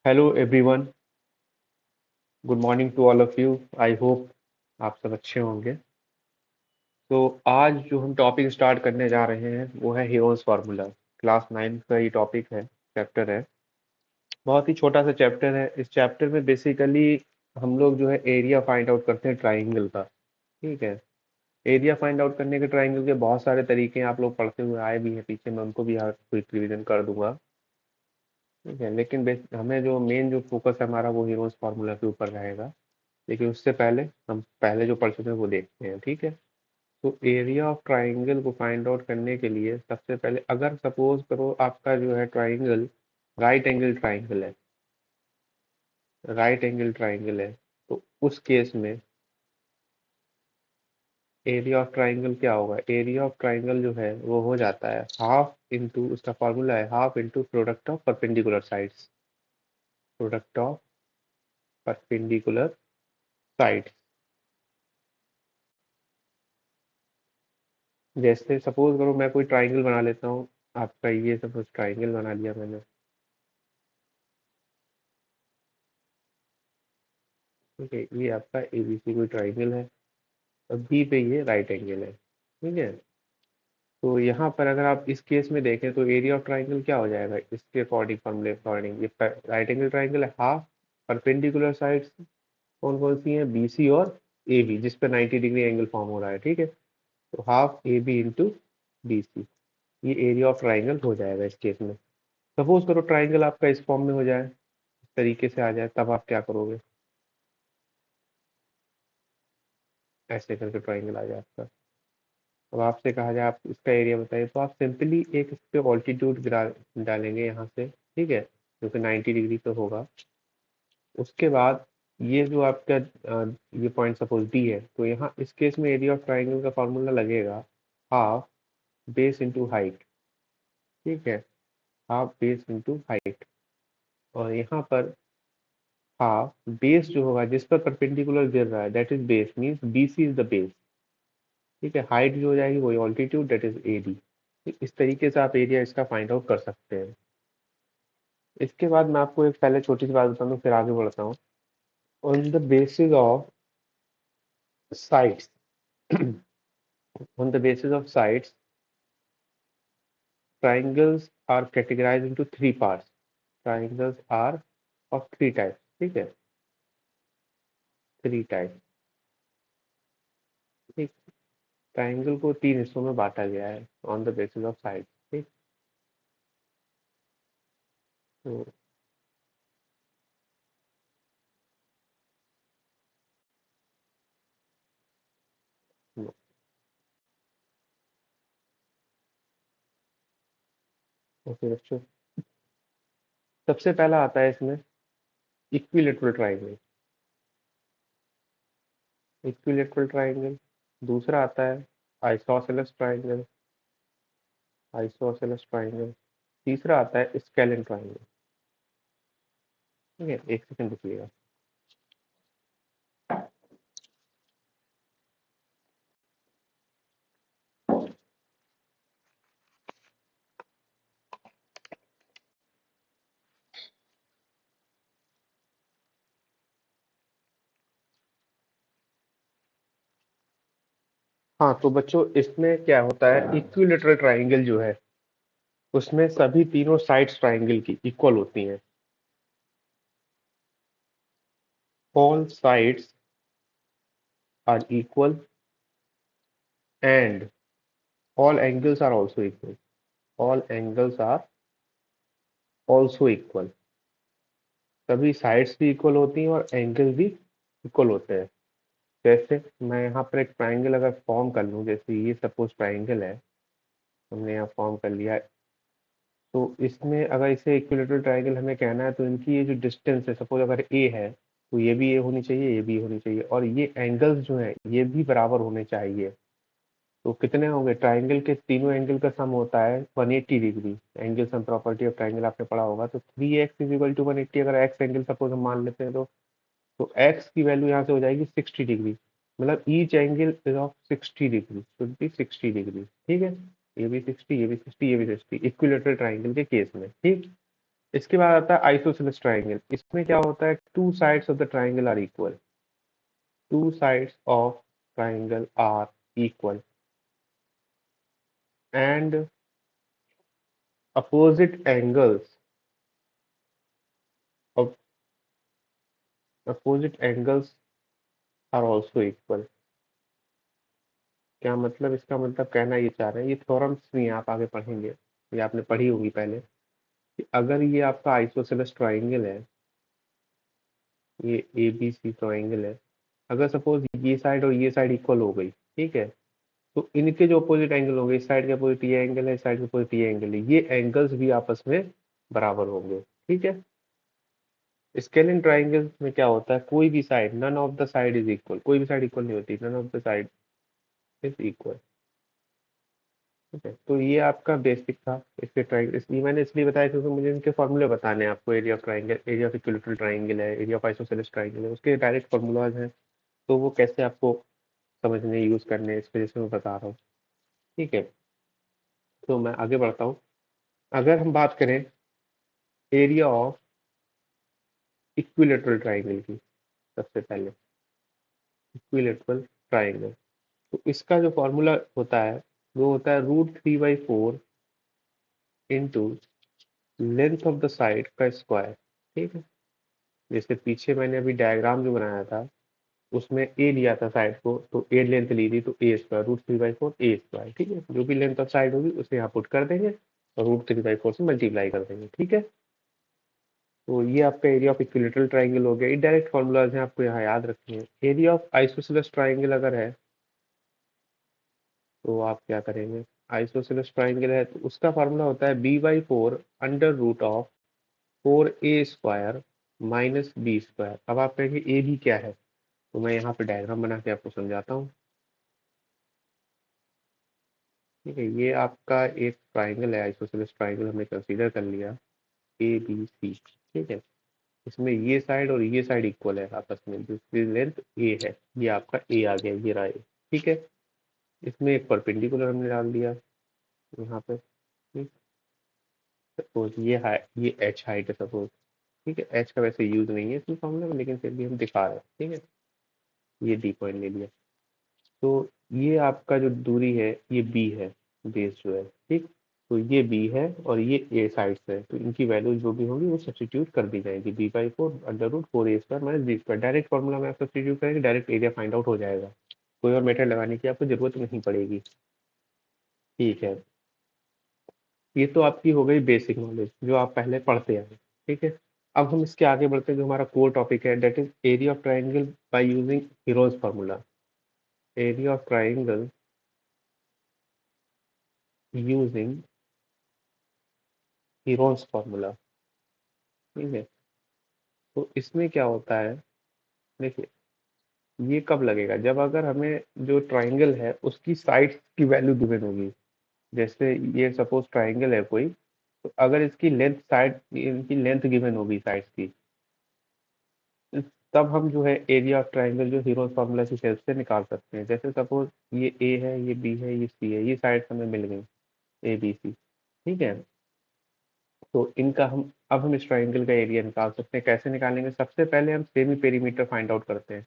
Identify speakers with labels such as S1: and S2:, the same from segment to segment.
S1: Hello everyone. Good morning to all of you. I hope आप सब अच्छे होंगे। तो आज जो हम टॉपिक स्टार्ट करने जा रहे हैं वो है हीरोज फार्मूला। क्लास 9 का ये टॉपिक है, चैप्टर है। बहुत ही छोटा सा चैप्टर है। इस चैप्टर में बेसिकली हम लोग जो है एरिया फाइंड आउट करते हैं ट्राइंगल का। ठीक है। एरिया फाइंड आउट करने के ट्राइंगल के बहुत सारे तरीके हैं, आप लोग पढ़ते हुए आए भी हैं पीछे, मैं उनको भी यहाँ क्विक रिवीजन कर दूंगा। ठीक है, लेकिन हमें जो मेन जो फोकस है हमारा वो हीरोज फार्मूला के ऊपर रहेगा। लेकिन उससे पहले हम पहले जो पढ़ चुके हैं वो देखते हैं। ठीक है। तो एरिया ऑफ ट्राइंगल को फाइंड आउट करने के लिए सबसे पहले अगर सपोज करो आपका जो है ट्राइंगल राइट एंगल ट्राइंगल है, राइट एंगल ट्राइंगल है, तो उस केस में एरिया ऑफ ट्राइंगल क्या होगा? एरिया ऑफ ट्राइंगल जो है वो हो जाता है हाफ इंटू, उसका फॉर्मूला है half into product of perpendicular sides. Product of perpendicular sides. जैसे सपोज करो मैं कोई ट्राइंगल बना लेता हूँ। आपका ये सपोज ट्राइंगल बना लिया मैंने। ठीक है, ये आपका एबीसी कोई ट्राइंगल है और बी पे ये राइट एंगल है। ठीक है। तो यहाँ पर अगर आप इस केस में देखें तो एरिया ऑफ ट्राइंगल क्या हो जाएगा इसके अकॉर्डिंग, फॉर्मूले अकॉर्डिंग? ये राइट एंगल ट्राइंगल है, हाफ परपेंडिकुलर साइड्स कौन कौन सी हैं? बीसी और ए बी, जिस पे 90 डिग्री एंगल फॉर्म हो रहा है। ठीक है। तो half A B into B C, ये एरिया ऑफ ट्राइंगल हो जाएगा इस केस में। सपोज करो ट्राइंगल आपका इस फॉर्म में हो जाए, इस तरीके से आ जाए, तब आप क्या करोगे? ऐसे करके ट्राइंगल आ जाए आपका। अब आपसे कहा जाए आप इसका एरिया बताइए, तो आप सिंपली एक इस पे ऑल्टीट्यूड गिरा डालेंगे यहाँ से। ठीक है, जो कि 90 डिग्री पे होगा। उसके बाद ये जो आपका ये पॉइंट सपोज डी है, तो यहाँ इस केस में एरिया ऑफ ट्राइंगल का फॉर्मूला लगेगा हाफ बेस इंटू हाइट। ठीक है, हाफ बेस इंटू हाइट। और यहाँ पर हाफ बेस जो होगा जिस पर परपेंडिकुलर गिर रहा है that is base, means B C is the base. ठीक है, हाइट जो हो जाएगी वही altitude, that is A D. इस तरीके से आप एरिया इसका फाइंड आउट कर सकते हैं। इसके बाद मैं आपको एक पहले छोटी सी बात बता दूं फिर आगे बढ़ता हूँ। On the basis of sides, on the basis of sides, triangles are categorized into three parts. Triangles are of three types. ठीक है, थ्री टाइप। ठीक, ट्राइंगल को तीन हिस्सों में बांटा गया है on the basis of side. ठीक, तो ओके बच्चों, सबसे पहला आता है इसमें इक्विलेटरल ट्राइंगल। Equilateral triangle. दूसरा आता है आइसोसेलेस ट्राइंगल। Isosceles triangle. तीसरा आता है स्केलेन ट्राइंगल। ठीक है, एक सेकंड रुकिएगा। हाँ तो बच्चों इसमें क्या होता है, इक्विलेटरल ट्राइंगल जो है उसमें सभी तीनों साइड्स ट्राइंगल की इक्वल होती हैं। All sides are equal and all angles are also equal. All angles are also equal. सभी साइड्स भी इक्वल होती हैं और एंगल भी इक्वल होते हैं। जैसे मैं यहाँ पर एक ट्राइंगल अगर फॉर्म कर लूँ, जैसे ये सपोज ट्राइंगल है, हमने यहाँ फॉर्म कर लिया। तो इसमें अगर इसे इक्विलेटरल ट्राइंगल हमें कहना है तो इनकी ये जो डिस्टेंस है, सपोज अगर ए है तो ये भी ए होनी चाहिए, ये भी होनी चाहिए, और ये एंगल्स जो है ये भी बराबर होने चाहिए। तो कितने होंगे? ट्राइंगल के तीनों एंगल का सम होता है 180 degree. Angle sum property of triangle आपने पढ़ा होगा। तो 3x इज इक्वल टू 180, अगर एक्स एंगल सपोज हम मान लेते हैं तो एक्स की वैल्यू यहाँ से हो जाएगी 60 डिग्री। मतलब each angle is of 60 degree, should be 60 degree. ठीक है, ये भी 60, ये भी 60, ये भी 60, इक्विलेटरल ट्राइंगल के केस में। ठीक, इसके बाद आता है आइसोसेलेस ट्राइंगल। इसमें क्या होता है, two sides of the triangle are equal, two sides of triangle are equal and opposite angles of opposite angles are also equal। क्या मतलब, इसका मतलब कहना ये चाह रहे हैं, ये थ्योरम्स नहीं है, आप आगे पढ़ेंगे, ये आपने पढ़ी होगी पहले, कि अगर ये आपका आइसोसेलेस ट्राइंगल है, ये ए बी सी ट्राइंगल है, अगर सपोज ये साइड और ये साइड इक्वल हो गई, ठीक है, तो इनके जो अपोजिट एंगल होंगे, इस साइड के अपोजिट ये एंगल है, इस साइड के अपोजिट ये एंगल है, ये एंगल्स भी आपस में बराबर होंगे, ठीक है। स्केलिन ट्राइंगल में क्या होता है, कोई भी side, none of the side is equal, कोई भी साइड इक्वल नहीं होती, none of the side is equal, ठीक है। तो ये आपका बेसिक था इसके ट्राइंगल, इसलिए मैंने इसलिए बताया क्योंकि मुझे इनके फॉर्मूले बताने हैं आपको। Area of triangle, area of equilateral triangle है, एरिया ऑफ आइसोसेलेस ट्राइंगल है, उसके डायरेक्ट फॉर्मूलाज हैं, तो वो कैसे आपको समझने यूज करने हैं, इस वजह से मैं बता रहा हूँ, ठीक है। तो मैं आगे बढ़ता हूँ। अगर हम बात करें एरिया ऑफ इक्विलेटरल ट्राइंगल की, सबसे पहले इक्विलेटरल ट्राइंगल, तो इसका जो फॉर्मूला होता है वो होता है √3/4 into length of the side का स्क्वायर, ठीक है। जैसे पीछे मैंने अभी डायग्राम जो बनाया था, उसमें ए लिया था साइड को, तो ए लेंथ ली थी, तो ए स्क्वायर √3/4 ए स्क्वायर, ठीक है। जो भी लेंथ ऑफ साइड होगी उसे यहाँ पुट कर देंगे और √3/4 से मल्टीप्लाई कर देंगे, ठीक है। तो ये आपका एरिया ऑफ इक्विलेटरल ट्राइंगल हो गया। ये डायरेक्ट फॉर्मूलाज हैं, आपको यहाँ याद रखने हैं। एरिया ऑफ आइसोसेलेस ट्राइंगल अगर है तो आप क्या करेंगे, आइसोसेलेस ट्राइंगल है तो उसका फार्मूला होता है b/4 √4a² minus B square. अब आप कहेंगे ए भी क्या है, तो मैं यहाँ पे डायग्राम बना के आपको समझाता हूँ, ठीक है। ये आपका एक ट्राइंगल है, आइसोसेलेस ट्राइंगल हमने कंसीडर कर लिया, ए बी सी, ठीक है। इसमें ये साइड और ये साइड इक्वल है आपस में, जिसकी लेंथ ए है, ये आपका ए आ गया, ये रहा ए, ठीक है। इसमें एक परपेंडिकुलर हमने डाल दिया यहाँ पे, ठीक। सपोज ये हाइट, ये एच हाइट है सपोज, ठीक है। एच का वैसे यूज नहीं है इसमें फॉर्मूला में, लेकिन फिर भी हम दिखा रहे हैं, ठीक है। ये डी पॉइंट ले लिया, तो ये आपका जो दूरी है ये बी है, बेस जो है, ठीक। तो ये बी है और ये ए साइड से है, तो इनकी वैल्यू जो भी होगी वो सब्सटीट्यूट कर दी जाएगी, b/4 √4a² minus B square. Direct formula में आप सब्सटीट्यूट करेंगे, डायरेक्ट एरिया फाइंड आउट हो जाएगा, कोई और मेथड लगाने की आपको जरूरत नहीं पड़ेगी, ठीक है। ये तो आपकी हो गई बेसिक नॉलेज जो आप पहले पढ़ते आए, ठीक है। अब हम इसके आगे बढ़ते हैं, जो हमारा कोर टॉपिक है, that is area of triangle by using heroes formula. Area of triangle using heroes formula, ठीक है। तो इसमें क्या होता है, देखिए, ये कब लगेगा, जब अगर हमें जो ट्राइंगल है उसकी साइड्स की वैल्यू गिवन होगी। जैसे ये सपोज ट्राइंगल है कोई, तो अगर इसकी लेंथ, साइड इनकी लेंथ गिवन होगी साइड्स की, तब हम जो है एरिया ऑफ ट्राइंगल जो हीरोज फार्मूला की हेल्प से निकाल सकते हैं। जैसे सपोज ये ए है, ये बी है, ये सी है, ये साइड हमें मिल गई, ए बी सी, ठीक है। तो इनका हम, अब हम इस ट्राइंगल का एरिया निकाल सकते हैं। कैसे निकालेंगे, सबसे पहले हम सेमी पेरीमीटर फाइंड आउट करते हैं।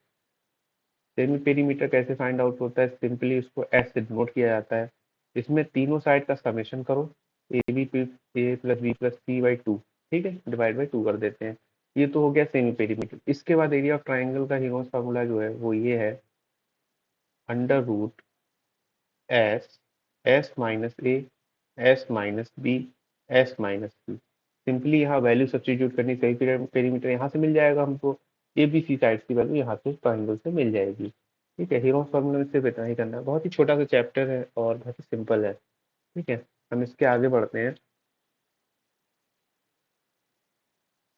S1: सेमी पेरीमीटर कैसे फाइंड आउट होता है, सिंपली उसको एस से डिनोट किया जाता है। इसमें तीनों साइड का समेशन करो, a+b+c/2, ठीक है, डिवाइड बाई 2 कर देते हैं। ये तो हो गया सेमी पेरीमीटर। इसके बाद एरिया ऑफ ट्राइंगल का हीरोज फार्मूला जो है वो ये है, √S, S-A, S-B, S-C। Simply यहाँ वैल्यू सब्सटीट्यूट करनी, सही पेरीमीटर यहाँ से मिल जाएगा हमको, ए बी सी साइड की वैल्यू यहाँ से ट्राइंगल से मिल जाएगी, ठीक है। हीरोज फार्मूला में सिर्फ इतना ही करना है, बहुत ही छोटा सा चैप्टर है और बहुत ही सिंपल है, ठीक है। हम इसके आगे बढ़ते हैं।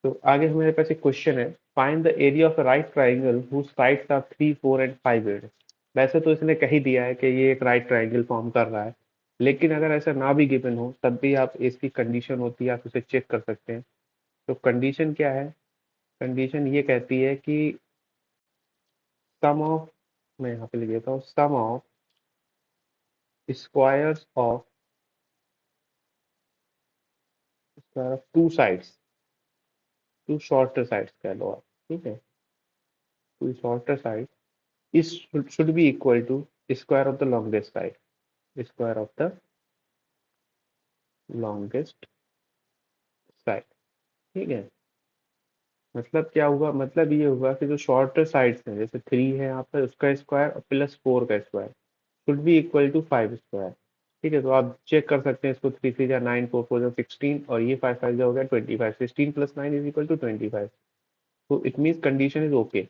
S1: तो आगे हमारे पास एक क्वेश्चन है, find the area of a right triangle whose sides are 3, 4 and 5 8। वैसे तो इसने कह ही दिया है कि ये एक राइट ट्राइंगल फॉर्म कर रहा है, लेकिन अगर ऐसा ना भी गिवन हो तब भी आप, इसकी कंडीशन होती है, आप उसे चेक कर सकते हैं। तो कंडीशन क्या है, कंडीशन ये कहती है कि सम ऑफ, मैं यहाँ पे लिख देता हूँ, sum of squares of two sides, two shorter sides कह लो आप, ठीक है, two shorter side is should be equal to square of the longest side, square of the longest side, ठीक है। मतलब क्या हुआ, मतलब ये हुआ कि जो शॉर्टर साइड्स हैं जैसे 3 है यहाँ पर, उसका स्क्वायर और प्लस 4 का square should be equal to 5 square, ठीक है। तो आप चेक कर सकते हैं इसको, 3 3 जा 9, 4 4 जा 16 और ये 5 5 जा हो गया 25, 16 प्लस 9 इज इक्वल टू 25। तो it means condition is okay,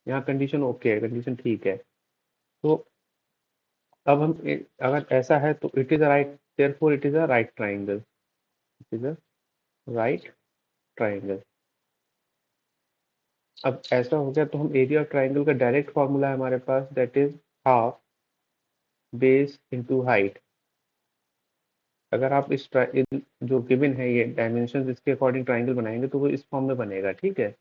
S1: यहाँ कंडीशन ओके है, कंडीशन ठीक है। तो अब हम अगर ऐसा है तो it is a right, therefore it is a right triangle, it is a right triangle. अब ऐसा हो गया तो हम एरिया ऑफ ट्राइंगल का डायरेक्ट फॉर्मूला है हमारे पास, that is half base into height. अगर आप जो गिवन है ये डायमेंशन इसके अकॉर्डिंग ट्राइंगल बनाएंगे तो वो इस फॉर्म में बनेगा, ठीक है।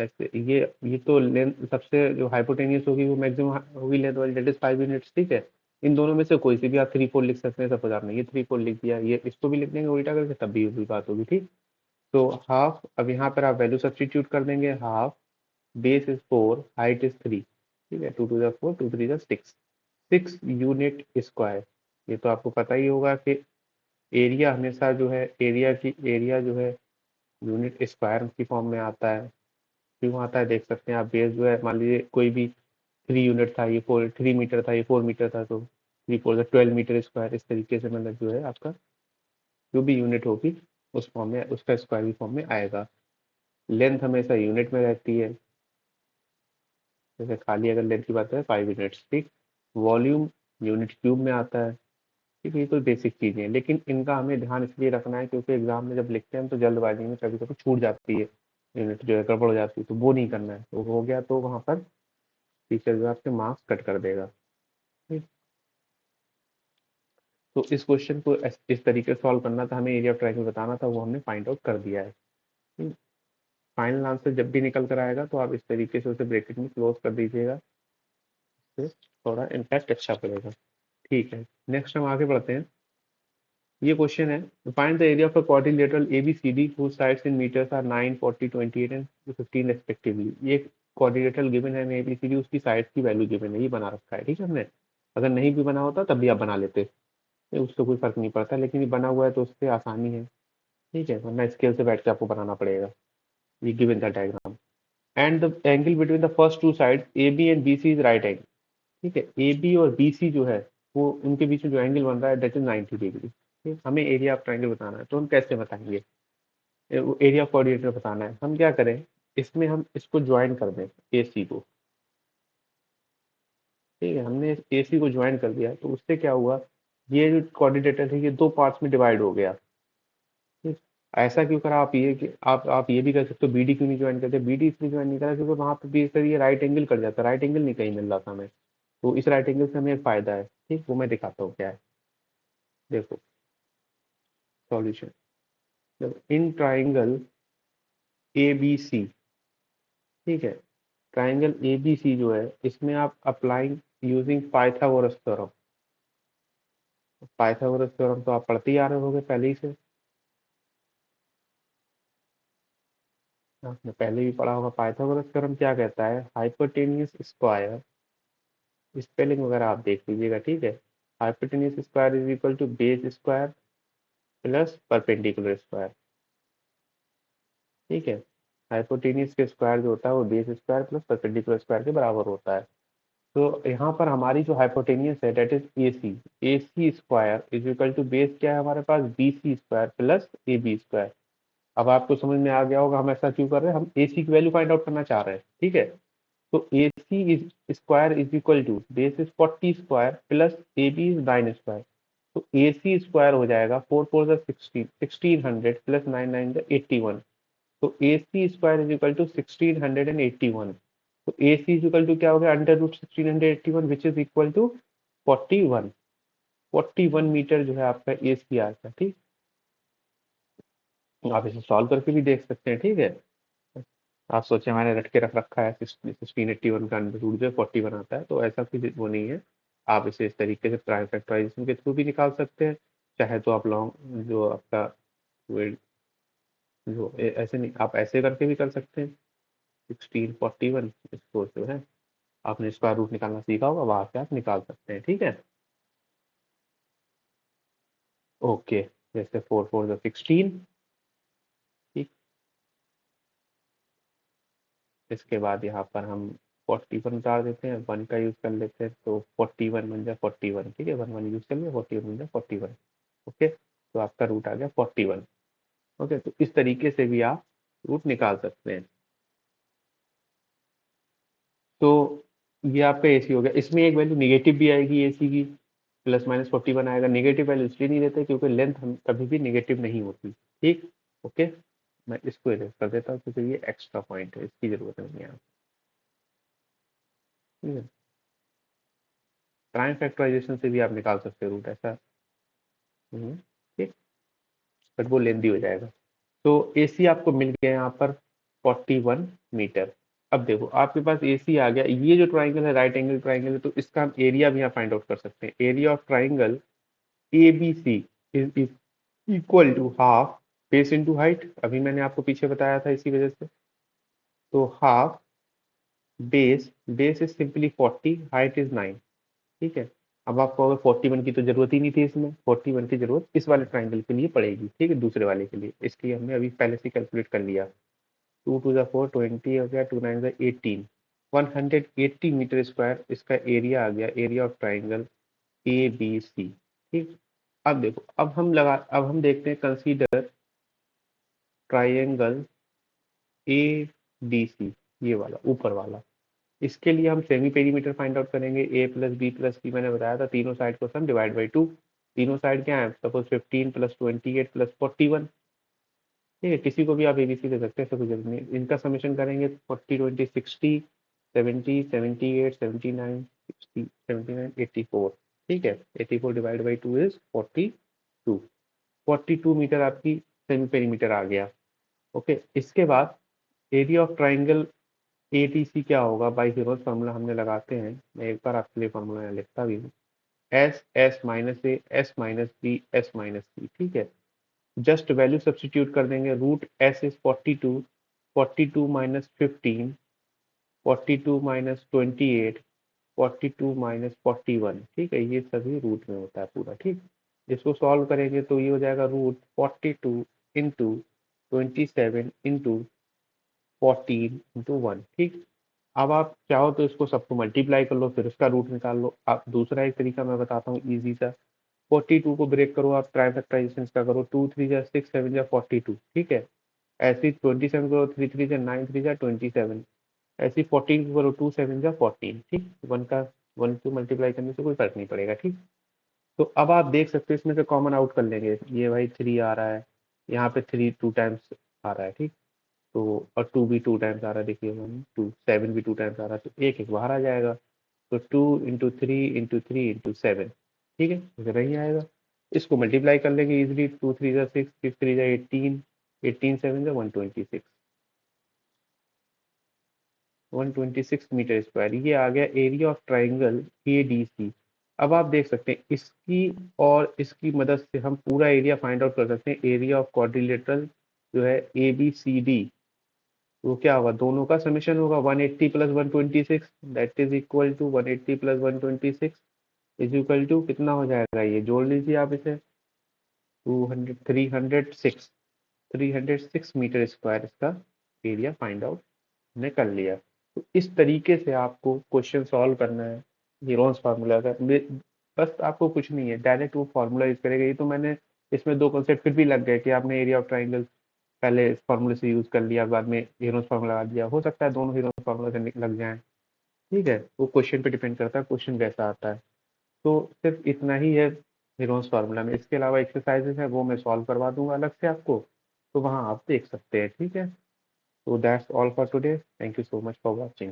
S1: ऐसे ये तो लेंथ सबसे जो हाइपोटेनियस होगी वो मैक्सिमम होगी लेंथ वाली, दैट इज 5 यूनिट्स, ठीक है। इन दोनों में से कोई सी भी आप 3 4 लिख सकते हैं, सपोज आपने ये 3 4 लिख दिया, ये इसको भी लिख देंगे उल्टा करके, तब भी वही बात होगी, ठीक। तो हाफ, अब यहाँ पर आप वैल्यू सब्सटीट्यूट कर देंगे, half base is 4, height is 3, ठीक है, 2 टू द 4 2 3 6, 6 यूनिट स्क्वायर। ये तो आपको पता ही होगा कि एरिया हमेशा जो है, एरिया जो है यूनिट स्क्वायर की फॉर्म में आता है। क्यों आता है देख सकते हैं आप, बेस जो है मान लीजिए कोई भी 3 यूनिट था, ये 3 मीटर था, ये 4 मीटर था, तो 3 4 12 मीटर स्क्वायर, इस तरीके से मतलब जो है आपका जो भी यूनिट होगी उस फॉर्म में, उसका स्क्वायर भी फॉर्म में आएगा। लेंथ हमेशा यूनिट में रहती है, जैसे खाली अगर लेंथ की बात करें 5 यूनिट्स, ठीक। वॉल्यूम यूनिट क्यूब में आता है, ठीक है। ये तो बेसिक चीजें हैं, लेकिन इनका हमें ध्यान इसलिए रखना है क्योंकि एग्जाम में जब लिखते हैं तो जल्दबाजी में कभी कभी छूट जाती है, यूनिट जो है गड़बड़ हो जाती है, तो वो नहीं करना है, तो हो गया तो वहाँ पर टीचर जो है आपके मार्क्स कट कर देगा, ठीक। तो इस क्वेश्चन को इस तरीके से सॉल्व करना था हमें, एरिया ऑफ ट्रायंगल बताना था, वो हमने फाइंड आउट कर दिया है, ठीक। फाइनल आंसर जब भी निकल कर आएगा तो आप इस तरीके से उसे ब्रैकेट में क्लोज कर दीजिएगा, तो थोड़ा इम्पैक्ट अच्छा पड़ेगा, ठीक है। नेक्स्ट हम आगे बढ़ते हैं। ये क्वेश्चन है, find the area of a quadrilateral ABCD whose sides in meters are 9 40 28 and 15 respectively। ये क्वाड्रिलेटरल गिवन है हमें एबीसीडी, उसकी साइड्स की वैल्यू गिवन है, ये बना रखा है, ठीक है हमने। अगर नहीं भी बना होता तब भी आप बना लेते, ये उससे कोई फर्क नहीं पड़ता, लेकिन ये बना हुआ है तो उससे आसानी है, ठीक है, वरना स्केल से बैठ के आपको बनाना पड़ेगा। ये गिवन था diagram, and the angle between the first two side A B and B C is right angle, ठीक है। ए बी और बी सी जो है वो उनके बीच में जो एंगल बन रहा है दैट इज 90 डिग्री, ठीक। हमें एरिया ऑफ ट्रायंगल बताना है, तो हम कैसे बताएंगे, एरिया ऑफ कोऑर्डिनेटर बताना है, हम क्या करें, इसमें हम इसको ज्वाइन कर दें ए सी को, ठीक है। हमने ए सी को ज्वाइन कर दिया तो उससे क्या हुआ, ये जो कोऑर्डिनेटर है ये दो पार्ट्स में डिवाइड हो गया, ठीक। ऐसा क्यों करा, आप ये कि आप ये भी कर सकते हो, बीडी क्यों नहीं ज्वाइन करते, बीडी इसलिए ज्वाइन नहीं करा क्योंकि वहां पे भी सर ये राइट एंगल कट जाता है, राइट एंगल नहीं कहीं मिल रहा था हमें, तो इस राइट एंगल से हमें एक फायदा है, ठीक, वो मैं दिखाता हूँ क्या है। देखो सॉल्यूशन, जब in triangle A B C, ठीक है, ट्राइंगल ए बी सी जो है इसमें आप applying using Pythagoras theorem, Pythagoras theorem तो आप पढ़ते ही आ रहे होगे पहले ही से, आपने पहले भी पढ़ा होगा। पाइथागोरस थ्योरम क्या कहता है, हाइपोटेनियस स्क्वायर, स्पेलिंग वगैरह आप देख लीजिएगा, ठीक है। Hypotenuse square is equal to base square plus perpendicular square, ठीक है। हाइपोटेनियस के स्क्वायर जो होता है वो base square plus perpendicular square के बराबर होता है। तो यहाँ पर हमारी जो हाइपोटेनियस है that is A C square is equal to base क्या है हमारे पास, B C square plus A B square. अब आपको समझ में आ गया होगा हम ऐसा क्यों कर रहे हैं, हम ए सी की वैल्यू फाइंड आउट करना चाह रहे हैं, ठीक है। तो A C is square is equal to base is 40 square plus A B is 9 square, तो ए सी स्क्वायर हो जाएगा 4 4 16 1600 प्लस 9 9 81, तो A C square is equal to 1681। तो A C is equal to क्या हो गया, under root 1681 which is equal to 41, 41 metre जो है आपका ए सी आता है, ठीक। आप इसे सॉल्व करके भी देख सकते हैं, ठीक है। आप सोचे मैंने रट के रख रखा है 1681 का अंडर रूट जो है 41 आता है, तो ऐसा कुछ वो नहीं है। आप इसे इस तरीके से प्राइम फैक्टराइजेशन के थ्रू भी निकाल सकते हैं, चाहे तो आप लॉन्ग जो आपका जो ऐसे नहीं, आप ऐसे करके भी कर सकते हैं। 1641 इसको जो है, आपने स्क्वायर रूट निकालना सीखा होगा, वहां से आप निकाल सकते हैं, ठीक है। ओके, जैसे 4 4 16, ठीक। इसके बाद यहाँ पर हम 41 उतार देते हैं, 1 का यूज कर लेते हैं, तो 41 बन जाए 41, ठीक है, 1 1 यूज कर लिया, 41 बन जाए 41। ओके, तो आपका रूट आ गया 41। ओके, तो इस तरीके से भी आप रूट निकाल सकते हैं। तो ये आपका एसी हो गया। इसमें एक वैल्यू निगेटिव भी आएगी एसी की, ±41 आएगा। निगेटिव वैल्यू इसलिए नहीं देते क्योंकि लेंथ हम कभी भी निगेटिव नहीं होती, ठीक। ओके, मैं इसको इरेज कर देता हूँ क्योंकि ये एक्स्ट्रा पॉइंट है, इसकी जरूरत नहीं है, ठीक है। प्राइम फैक्टराइजेशन से भी आप निकाल सकते हो रूट, ऐसा ठीक, बट वो लेंदी हो जाएगा। तो एसी आपको मिल गया यहाँ पर 41 मीटर। अब देखो आपके पास एसी आ गया, ये जो ट्राइंगल है राइट एंगल ट्राइंगल है, तो इसका हम एरिया भी यहाँ फाइंड आउट कर सकते हैं। Area of triangle A B C is equal to half base into height. अभी मैंने आपको पीछे बताया था इसी वजह से। तो half base, base is simply 40, height is 9, ठीक है। अब आपको अगर 41 की तो जरूरत ही नहीं थी, इसमें 41 की जरूरत इस वाले ट्राइंगल के लिए पड़ेगी, ठीक है, दूसरे वाले के लिए, इसलिए हमने अभी पहले से कैलकुलेट कर लिया। 2 to the 4 20 हो गया, 2 9 18, 180 मीटर स्क्वायर इसका एरिया आ गया, area of triangle A B C, ठीक। अब देखो, अब हम देखते हैं, consider triangle A D C, ये वाला ऊपर वाला। इसके लिए हम सेमी पेरीमीटर फाइंड आउट करेंगे। ए प्लस बी प्लस सी मैंने बताया था, तीनों साइड को सम डिवाइड बाई 2। तीनों साइड क्या है, सपोज 15 प्लस 28 प्लस 41, ठीक है। किसी को भी आप एबीसी दे सकते हैं, ऐसा कोई जरूरत नहीं। इनका समेशन करेंगे, 40 20 60 70 78 79 60 79 84, ठीक है। 84 डिवाइड बाई 2 इज 42। 42 मीटर आपकी सेमी पेरीमीटर आ गया। ओके, इसके बाद एरिया ऑफ ट्राइंगल एटीसी क्या होगा, बाई हीरोज फार्मूला हमने लगाते हैं। मैं एक बार आपके लिए फार्मूला यहाँ लिखता भी हूँ। S S minus A S minus B S minus C, ठीक है। जस्ट वैल्यू सब्सटीट्यूट कर देंगे। Root S is 42, 42 minus 15, 42 minus 28, 42 minus 41, ठीक है। ये सभी रूट में होता है पूरा, ठीक। इसको सॉल्व करेंगे तो ये हो जाएगा रूट 42 इंटू 27 इंटू 14 इंटू 1, ठीक। अब आप चाहो तो इसको सबको मल्टीप्लाई कर लो, फिर उसका रूट निकाल लो। आप दूसरा एक तरीका मैं बताता हूँ इजी सा। 42 को ब्रेक करो, आप ट्राई फैक्टराइजेशन का करो, 2 3 जा 6 7 जा 42, ठीक है। ऐसे 27 करो, 3 3 जा 9 3 जा 27। ऐसे 14 को करो, 2 7 जा 14, ठीक। वन को मल्टीप्लाई करने से कोई फर्क नहीं पड़ेगा, ठीक। तो अब आप देख सकते हो, इसमें से कॉमन आउट कर लेंगे। ये भाई 3 आ रहा है, यहाँ पे 3 2 टाइम्स आ रहा है, ठीक। तो और 2 भी 2 टाइम्स आ रहा है, देखिए 7 भी 2 टाइम्स आ रहा है, तो एक एक बाहर आ जाएगा। तो 2 इंटू 3 इंटू 3 इंटू 7, ठीक है, इधर ही आएगा। इसको मल्टीप्लाई कर लेंगे इजिली, 2 3 जा 6 6 3 जा 18, 18 7 जा 126, 126 मीटर स्क्वायर। ये आ गया area of triangle A D C. अब आप देख सकते हैं इसकी और इसकी मदद से हम पूरा एरिया फाइंड आउट कर सकते हैं। एरिया ऑफ क्वाड्रिलेटरल जो है ए बी सी डी, वो क्या होगा, दोनों का समेशन होगा। 180 plus 126, that is equal to 180 plus 126 is equal to कितना हो जाएगा, ये जोड़ लीजिए आप इसे। 200 306, 306 मीटर स्क्वायर इसका एरिया फाइंड आउट हमने कर लिया। तो इस तरीके से आपको क्वेश्चन सॉल्व करना है हीरोन्स फार्मूला का। बस आपको कुछ नहीं है, डायरेक्ट वो फार्मूला यूज करेगा। ये तो मैंने इसमें दो कॉन्सेप्ट फिर भी लग गए कि आपने एरिया ऑफ ट्राइंगल पहले इस फार्मूले से यूज कर लिया, बाद में हीरोन्स फार्मूला लगा दिया। हो सकता है दोनों हीरोन्स फार्मूला से लग जाए, ठीक है। वो क्वेश्चन पे डिपेंड करता है, क्वेश्चन कैसा आता है। तो सिर्फ इतना ही है हीरोन्स फार्मूला में। इसके अलावा एक्सरसाइजेस है, वो मैं सॉल्व करवा दूंगा अलग से आपको, तो वहाँ आप देख सकते हैं, ठीक है। So that's all for today. Thank you so much for watching.